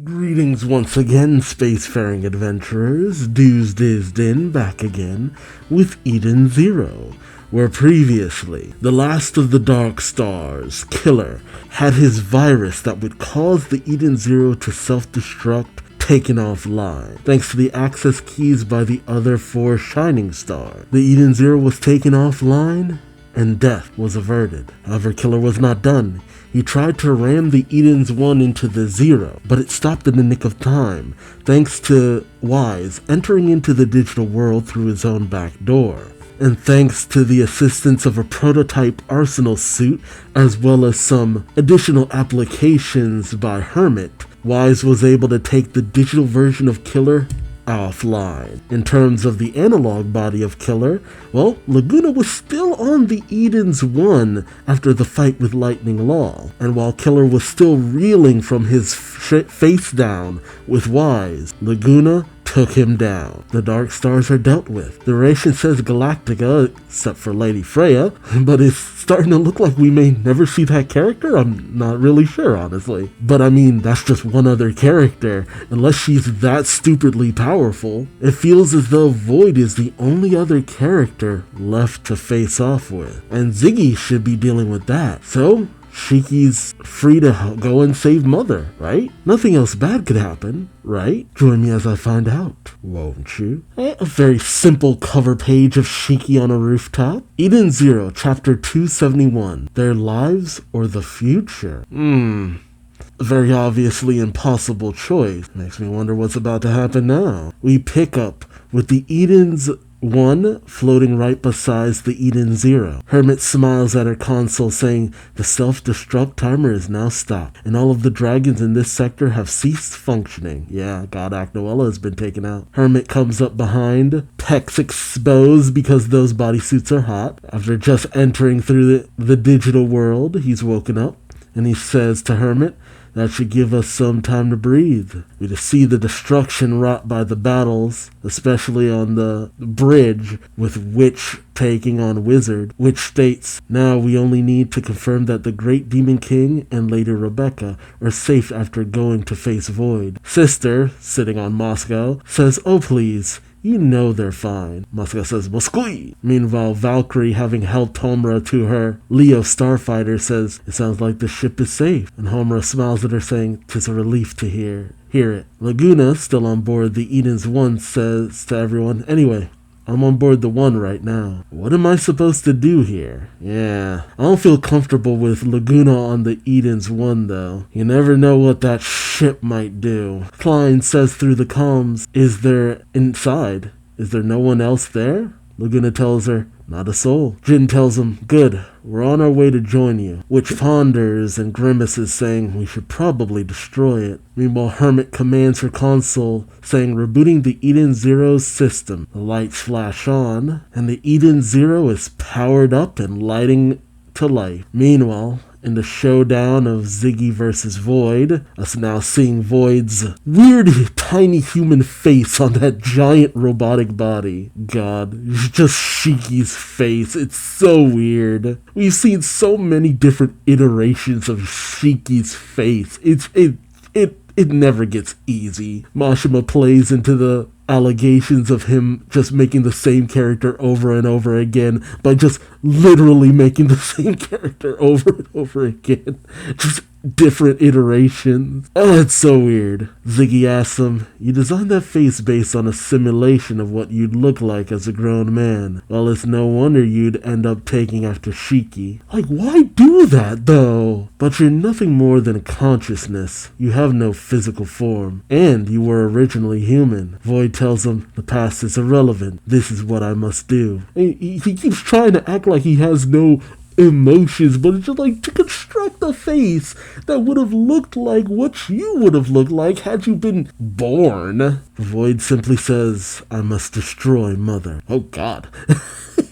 Greetings once again, spacefaring adventurers. Duuz-Diz-Din back again with Eden Zero, where previously, the last of the Dark Stars, Killer, had his virus that would cause the Eden Zero to self-destruct taken offline, thanks to the access keys by the other four Shining Stars. The Eden Zero was taken offline, and death was averted. However, Killer was not done. He tried to ram the Eden's One into the Zero, but it stopped in the nick of time, thanks to Wise entering into the digital world through his own back door. And thanks to the assistance of a prototype Arsenal suit, as well as some additional applications by Hermit, Wise was able to take the digital version of Killer offline. In terms of the analog body of Killer, well, Laguna was still on the Eden's One after the fight with Lightning Law, and while Killer was still reeling from his face down with Wise, Laguna took him down. The Dark Stars are dealt with. The ration says Galactica, except for Lady Freya, but it's starting to look like we may never see that character. I'm not really sure, honestly. But I mean, that's just one other character. Unless she's that stupidly powerful, it feels as though Void is the only other character left to face off with. And Ziggy should be dealing with that. So, Shiki's free to go and save Mother, right? Nothing else bad could happen, right? Join me as I find out, won't you? A very simple cover page of Shiki on a rooftop. Eden Zero, Chapter 271. Their lives or the future? A very obviously impossible choice. Makes me wonder what's about to happen now. We pick up with the Eden's One floating right beside the Eden Zero. Hermit smiles at her console, saying the self-destruct timer is now stopped, and all of the dragons in this sector have ceased functioning. Yeah, God Noella has been taken out. Hermit comes up behind, pecs exposed because those bodysuits are hot. After just entering through the digital world, he's woken up, and he says to Hermit, that should give us some time to breathe. We just see the destruction wrought by the battles, especially on the bridge with Witch taking on Wizard. Witch states, now we only need to confirm that the Great Demon King and Lady Rebecca are safe after going to face Void. Sister, sitting on Moscow, says, oh please, you know they're fine. Moscow says, Moskwi. Meanwhile, Valkyrie, having helped Homura to her Leo starfighter, says, it sounds like the ship is safe. And Homura smiles at her, saying, 'tis a relief to hear it. Laguna, still on board the Eden's One, says to everyone, anyway, I'm on board the One right now. What am I supposed to do here? Yeah, I don't feel comfortable with Laguna on the Eden's One, though. You never know what that ship might do. Klein says through the comms, is there inside? Is there no one else there? Laguna tells her, not a soul. Jin tells him, good, we're on our way to join you, which ponders and grimaces, saying we should probably destroy it. Meanwhile, Hermit commands her console, saying rebooting the Eden Zero's system. The lights flash on, and the Eden Zero is powered up and lighting to life. Meanwhile, in the showdown of Ziggy versus Void, us now seeing Void's weird tiny human face on that giant robotic body. God, it's just Shiki's face. It's so weird. We've seen so many different iterations of Shiki's face. It never gets easy. Mashima plays into the allegations of him just making the same character over and over again by just literally making the same character over and over again. Just different iterations. Oh, it's so weird. Ziggy asks him, you designed that face based on a simulation of what you'd look like as a grown man. Well, it's no wonder you'd end up taking after Shiki. Like, why do that, though? But you're nothing more than consciousness. You have no physical form. And you were originally human. Void tells him, the past is irrelevant. This is what I must do. He keeps trying to act like he has no emotions, but it's just like to construct a face that would have looked like what you would have looked like had you been born. Void simply says, I must destroy Mother. Oh God.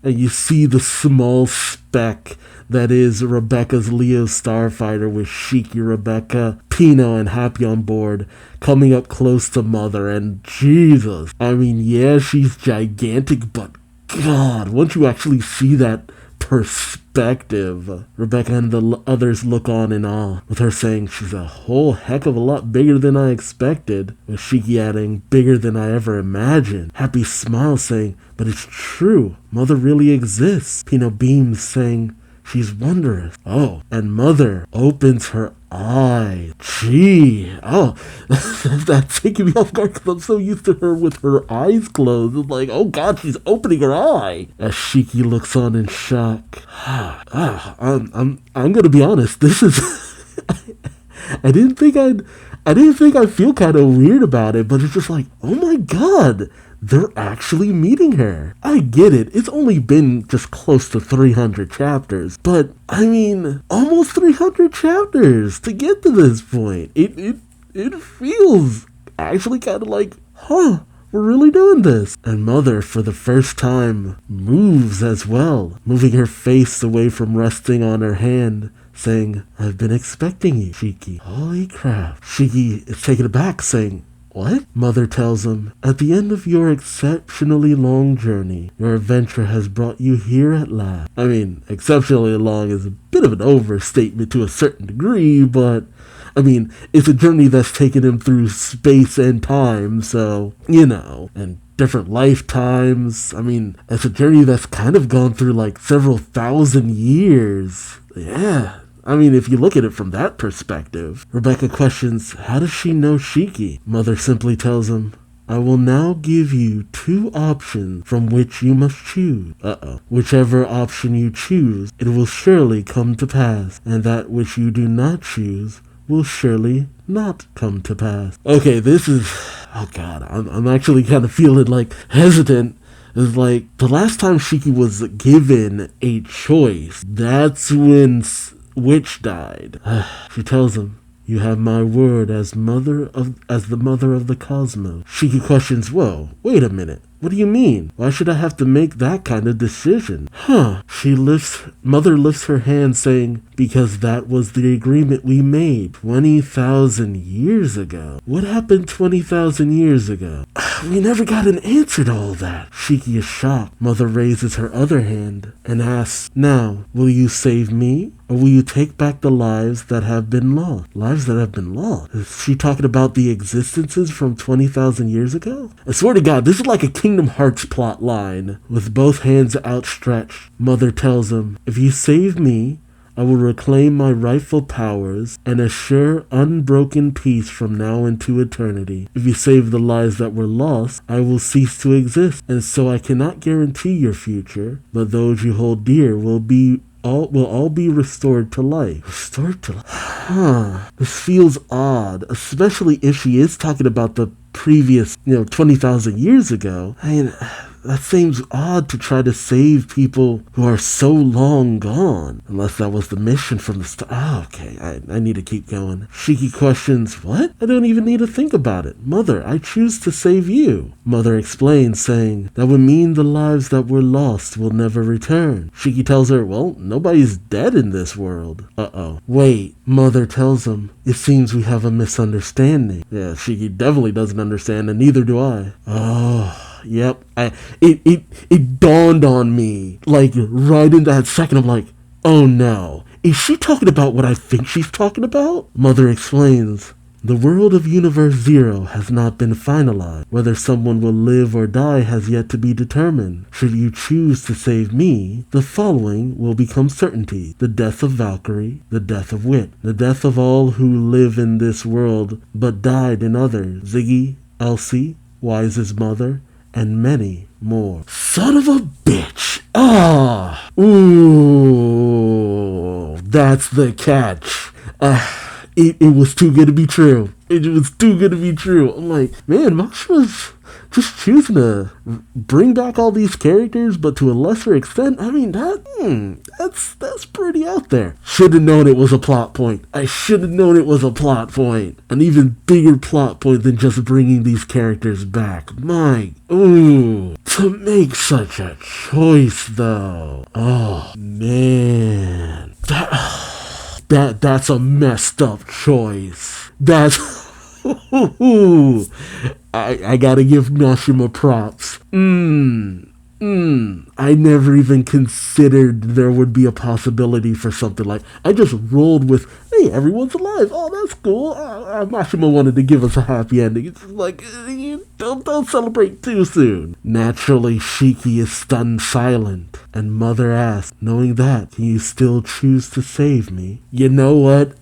And you see the small speck that is Rebecca's Leo starfighter with Shiki, Rebecca, Pino, and Happy on board, coming up close to Mother, and Jesus. I mean, yeah, she's gigantic, but God, once you actually see that perspective perspective. Rebecca and the others look on in awe, with her saying she's a whole heck of a lot bigger than I expected, with Shiki adding, bigger than I ever imagined. Happy smiles saying, but it's true, Mother really exists. Pino beams saying, she's wondrous. Oh, and Mother opens her eye. Gee. Oh, that's taking me off guard because I'm so used to her with her eyes closed. I'm like, oh God, she's opening her eye. As Shiki looks on in shock. I'm gonna be honest. This is. I didn't think I'd feel kind of weird about it, but it's just like, oh my God. They're actually meeting her. I get it. It's only been just close to 300 chapters. But, I mean, almost 300 chapters to get to this point. It feels actually kind of like, we're really doing this. And Mother, for the first time, moves as well, moving her face away from resting on her hand, saying, I've been expecting you, Shiki. Holy crap. Shiki is taken aback, saying, what? Mother tells him, at the end of your exceptionally long journey, your adventure has brought you here at last. I mean, exceptionally long is a bit of an overstatement to a certain degree, but, I mean, it's a journey that's taken him through space and time, so, and different lifetimes. I mean, it's a journey that's kind of gone through like several thousand years. Yeah. I mean, if you look at it from that perspective. Rebecca questions, how does she know Shiki? Mother simply tells him, I will now give you 2 options from which you must choose. Whichever option you choose, it will surely come to pass, and that which you do not choose will surely not come to pass. Okay, this is... Oh God, I'm actually kind of feeling like hesitant. It's like, the last time Shiki was given a choice, that's when Witch died. She tells him, you have my word as the mother of the cosmos. Shiki questions, whoa, wait a minute. What do you mean? Why should I have to make that kind of decision? Mother lifts her hand saying, because that was the agreement we made 20,000 years ago. What happened 20,000 years ago? We never got an answer to all that. Shiki is shocked. Mother raises her other hand and asks, now, will you save me? Or will you take back the lives that have been lost? Lives that have been lost? Is she talking about the existences from 20,000 years ago? I swear to God, this is like a Kingdom Hearts plot line. With both hands outstretched, Mother tells him, if you save me, I will reclaim my rightful powers and assure unbroken peace from now into eternity. If you save the lives that were lost, I will cease to exist, and so I cannot guarantee your future, but those you hold dear will all be restored to life. Restored to life? This feels odd, especially if she is talking about the previous, 20,000 years ago. I mean, that seems odd to try to save people who are so long gone. Unless that was the mission from the start. Okay, I need to keep going. Shiki questions, what? I don't even need to think about it. Mother, I choose to save you. Mother explains, saying, that would mean the lives that were lost will never return. Shiki tells her, well, nobody's dead in this world. Wait, Mother tells him, it seems we have a misunderstanding. Yeah, Shiki definitely doesn't understand, and neither do I. Yep. It dawned on me, like, right in that second. I'm like, oh no. Is she talking about what I think she's talking about? Mother explains, the world of Universe Zero has not been finalized. Whether someone will live or die has yet to be determined. Should you choose to save me, the following will become certainty. The death of Valkyrie, the death of Wit, the death of all who live in this world but died in others. Ziggy, Elsie, Wise's mother, and many more. Son of a bitch! Ooh, that's the catch. It was too good to be true. It was too good to be true. I'm like, man, Mosh was just choosing to bring back all these characters, but to a lesser extent. I mean, that's pretty out there. Should have known it was a plot point. I should have known it was a plot point. An even bigger plot point than just bringing these characters back. To make such a choice, though. Oh, man. That's a messed up choice. I gotta give Mashima props. I never even considered there would be a possibility for something like. I just rolled with, hey, everyone's alive. Oh, that's cool. Mashima wanted to give us a happy ending. It's just like, don't celebrate too soon. Naturally, Shiki is stunned silent, and Mother asks, knowing that, can you still choose to save me? You know what?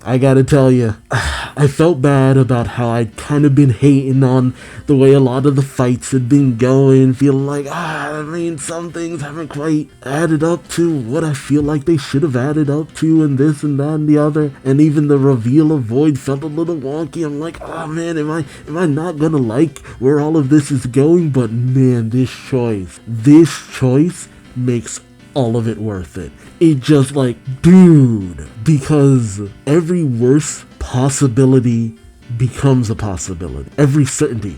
I gotta tell you, I felt bad about how I'd kind of been hating on the way a lot of the fights had been going, feeling like, some things haven't quite added up to what I feel like they should have added up to, and this and that and the other, and even the reveal of Void felt a little wonky. I'm like, oh man, am I not gonna like where all of this is going? But man, this choice makes all of it worth it. It just like, dude, because every worst possibility becomes a possibility. Every certainty.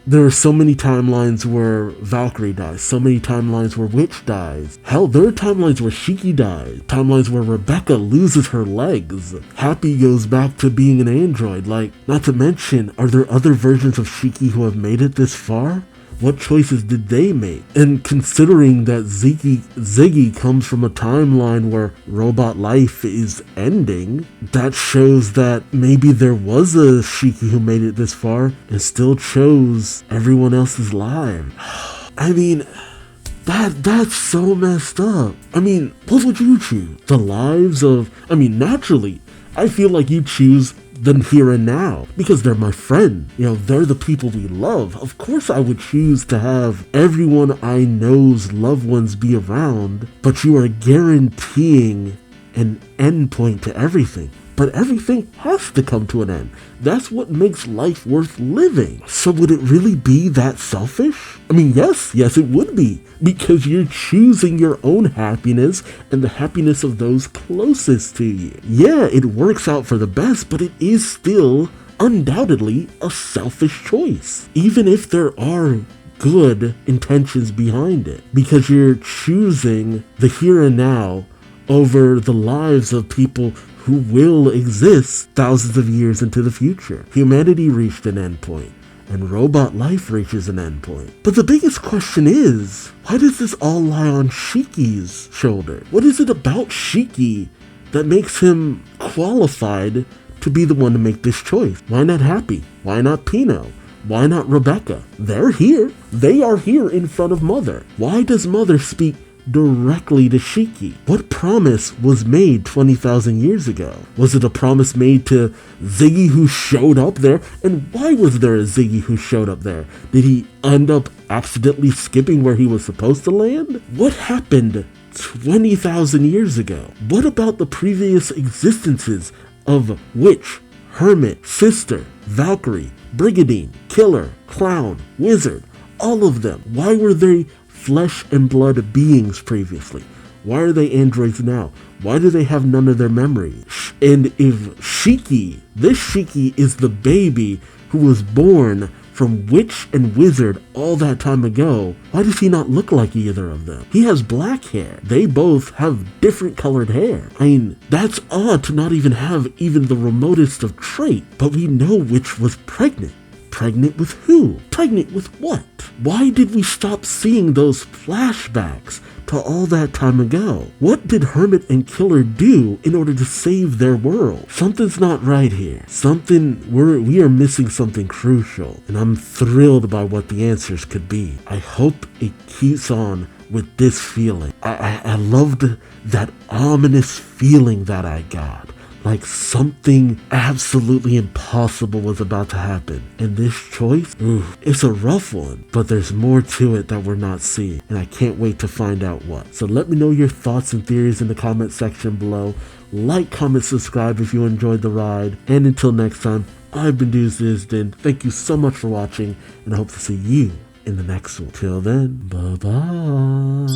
There are so many timelines where Valkyrie dies, so many timelines where Witch dies. Hell, there are timelines where Shiki dies, timelines where Rebecca loses her legs. Happy goes back to being an android. Like, not to mention, are there other versions of Shiki who have made it this far? What choices did they make? And considering that Ziggy comes from a timeline where robot life is ending, that shows that maybe there was a Shiki who made it this far and still chose everyone else's life. I mean, that's so messed up. I mean, what would you choose? The lives of... naturally, I feel like you choose the here and now, because they're my friend. They're the people we love. Of course I would choose to have everyone I know's loved ones be around, but you are guaranteeing an end point to everything. But everything has to come to an end. That's what makes life worth living. So would it really be that selfish? Yes, it would be. Because you're choosing your own happiness and the happiness of those closest to you. Yeah, it works out for the best, but it is still undoubtedly a selfish choice. Even if there are good intentions behind it. Because you're choosing the here and now over the lives of people who will exist thousands of years into the future. Humanity reached an endpoint, and robot life reaches an endpoint. But the biggest question is, why does this all lie on Shiki's shoulder? What is it about Shiki that makes him qualified to be the one to make this choice? Why not Happy? Why not Pino? Why not Rebecca? They're here. They are here in front of Mother. Why does Mother speak directly to Shiki? What promise was made 20,000 years ago? Was it a promise made to Ziggy who showed up there? And why was there a Ziggy who showed up there? Did he end up accidentally skipping where he was supposed to land? What happened 20,000 years ago? What about the previous existences of Witch, Hermit, Sister, Valkyrie, Brigadine, Killer, Clown, Wizard? All of them. Why were they flesh and blood beings previously? Why are they androids now? Why do they have none of their memories? And if this Shiki is the baby who was born from Witch and Wizard all that time ago, why does he not look like either of them? He has black hair. They both have different colored hair. That's odd to not even have even the remotest of trait. But we know Witch was pregnant. Pregnant with who? Pregnant with what? Why did we stop seeing those flashbacks to all that time ago? What did Hermit and Killer do in order to save their world? Something's not right here. We are missing something crucial, and I'm thrilled by what the answers could be. I hope it keeps on with this feeling. I loved that ominous feeling that I got. Like something absolutely impossible was about to happen. And this choice, it's a rough one, but there's more to it that we're not seeing. And I can't wait to find out what. So let me know your thoughts and theories in the comment section below. Like, comment, subscribe if you enjoyed the ride. And until next time, I've been Duuz-Diz-Din. Thank you so much for watching, and I hope to see you in the next one. Till then, bye-bye.